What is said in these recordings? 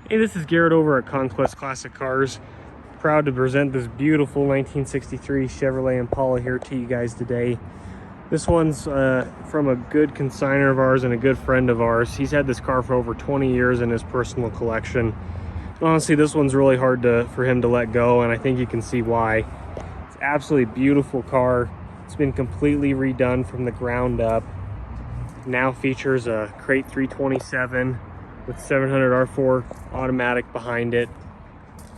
Hey, this is Garrett over at Conquest Classic Cars. Proud to present this beautiful 1963 Chevrolet Impala here to you guys today. This one's from a good consignor of ours and a good friend of ours. He's had this car for over 20 years in his personal collection. Honestly, this one's really hard for him to let go, and I think you can see why. It's an absolutely beautiful car. It's been completely redone from the ground up. Now features a crate 327 with 700 R4 automatic behind it,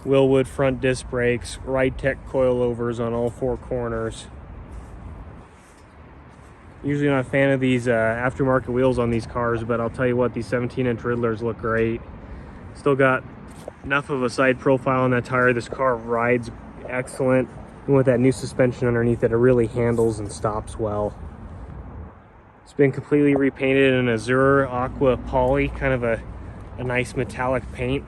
Willwood front disc brakes, Ride-Tech coilovers on all four corners. Usually not a fan of these aftermarket wheels on these cars, but I'll tell you what, these 17-inch Riddlers look great. Still got enough of a side profile on that tire. This car rides excellent, and with that new suspension underneath it, it really handles and stops well. It's been completely repainted in Azure Aqua Poly, kind of a nice metallic paint.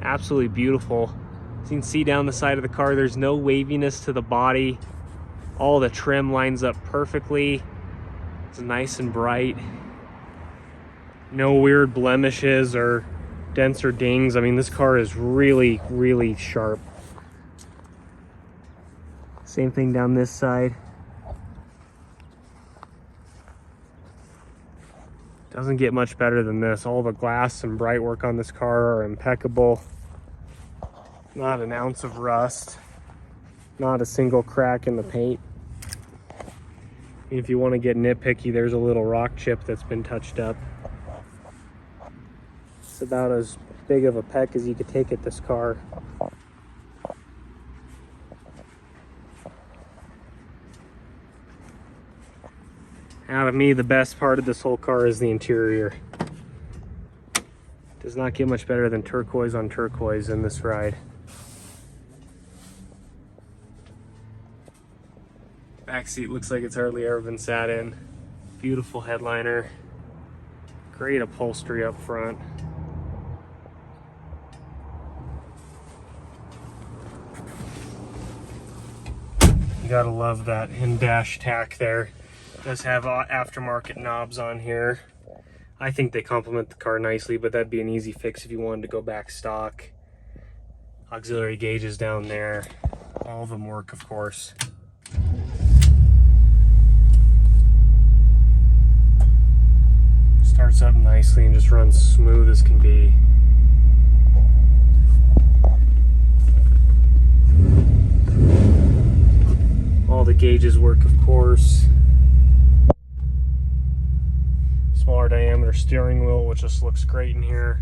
Absolutely beautiful. As you can see down the side of the car, there's no waviness to the body. All the trim lines up perfectly. It's nice and bright. No weird blemishes or dents or dings. I mean, this car is really, really sharp. Same thing down this side. Doesn't get much better than this. All the glass and bright work on this car are impeccable. Not an ounce of rust. Not a single crack in the paint. And if you want to get nitpicky, there's a little rock chip that's been touched up. It's about as big of a peck as you could take at this car. Out of me, the best part of this whole car is the interior. Does not get much better than turquoise on turquoise in this ride. Back seat looks like it's hardly ever been sat in. Beautiful headliner. Great upholstery up front. You gotta love that in-dash tack there. Does have aftermarket knobs on here. I think they complement the car nicely, but that'd be an easy fix if you wanted to go back stock. Auxiliary gauges down there. All of them work, of course. Starts up nicely and just runs smooth as can be. All the gauges work, of course. Smaller diameter steering wheel, which just looks great in here.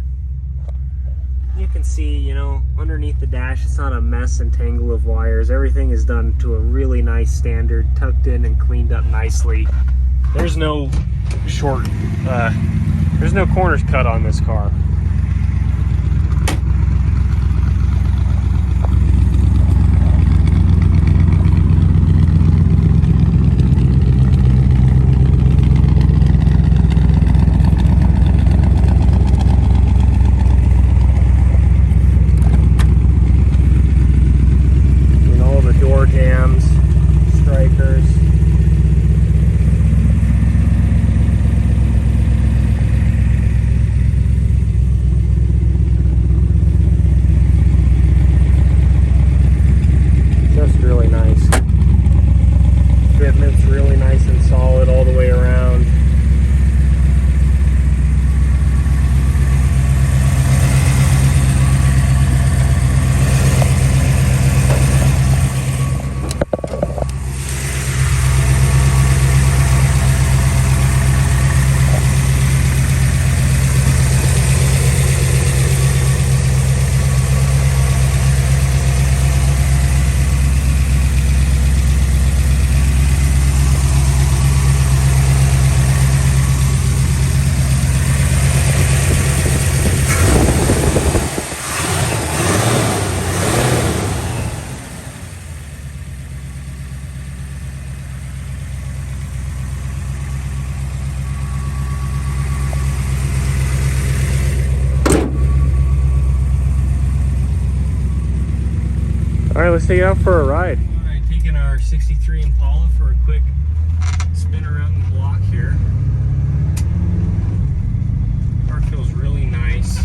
You can see, you know, underneath the dash, it's not a mess and tangle of wires. Everything is done to a really nice standard, tucked in and cleaned up nicely. There's no there's no corners cut on this car. Jams, strikers. Just really nice. Fitment's really nice and solid all the way around. All right, let's take it out for a ride. All right, taking our 63 Impala for a quick spin around the block here. Car feels really nice.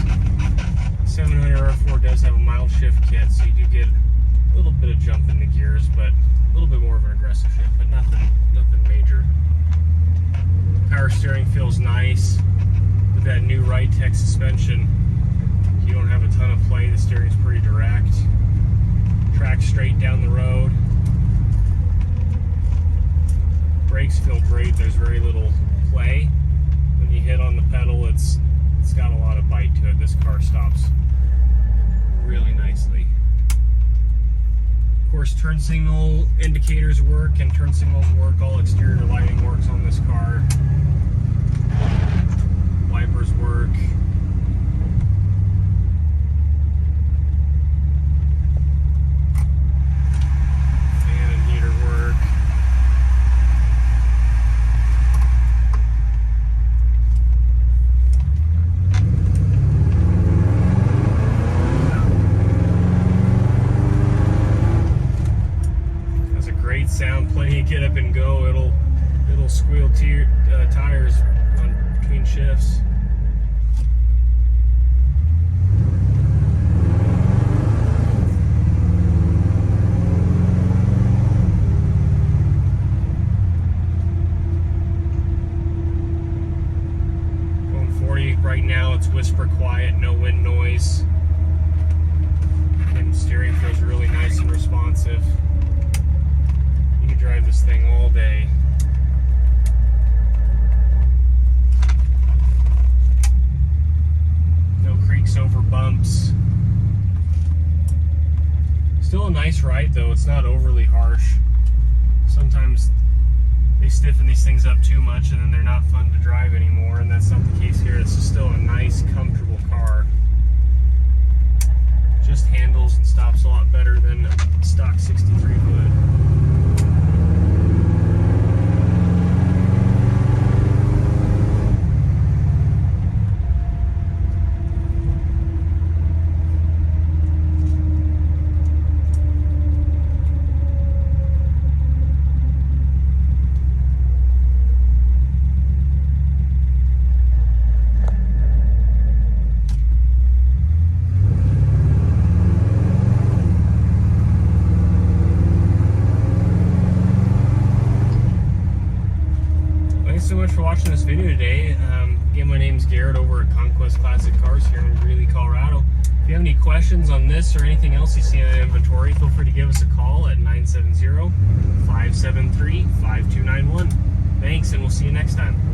700 R4 does have a mild shift kit, so you do get a little bit of jump in the gears, but a little bit more of an aggressive shift, but nothing major. Power steering feels nice. With that new Ride-Tech suspension, you don't have a ton of play. The steering's pretty direct. Track straight down the road. Brakes feel great. There's very little play. When you hit on the pedal, it's got a lot of bite to it. This car stops really nicely. Of course, turn signal indicators work and turn signals work. All exterior lighting works on this car. Wipers work. Fan and heater work. Has a great sound, plenty of get up and go. It'll squeal tires on between shifts. Going 40 right now, it's whisper quiet, no wind noise. And the steering feels really nice and responsive. You can drive this thing all day. Over bumps. Still a nice ride though, it's not overly harsh. Sometimes they stiffen these things up too much and then they're not fun to drive anymore, and that's not the case here. This is still a nice, comfortable car. Just handles and stops a lot better than a stock 63 would. So much for watching this video today. Again, my name's Garrett over at Conquest Classic Cars here in Greeley, Colorado. If you have any questions on this or anything else you see in the inventory, feel free to give us a call at 970-573-5291. Thanks, and we'll see you next time.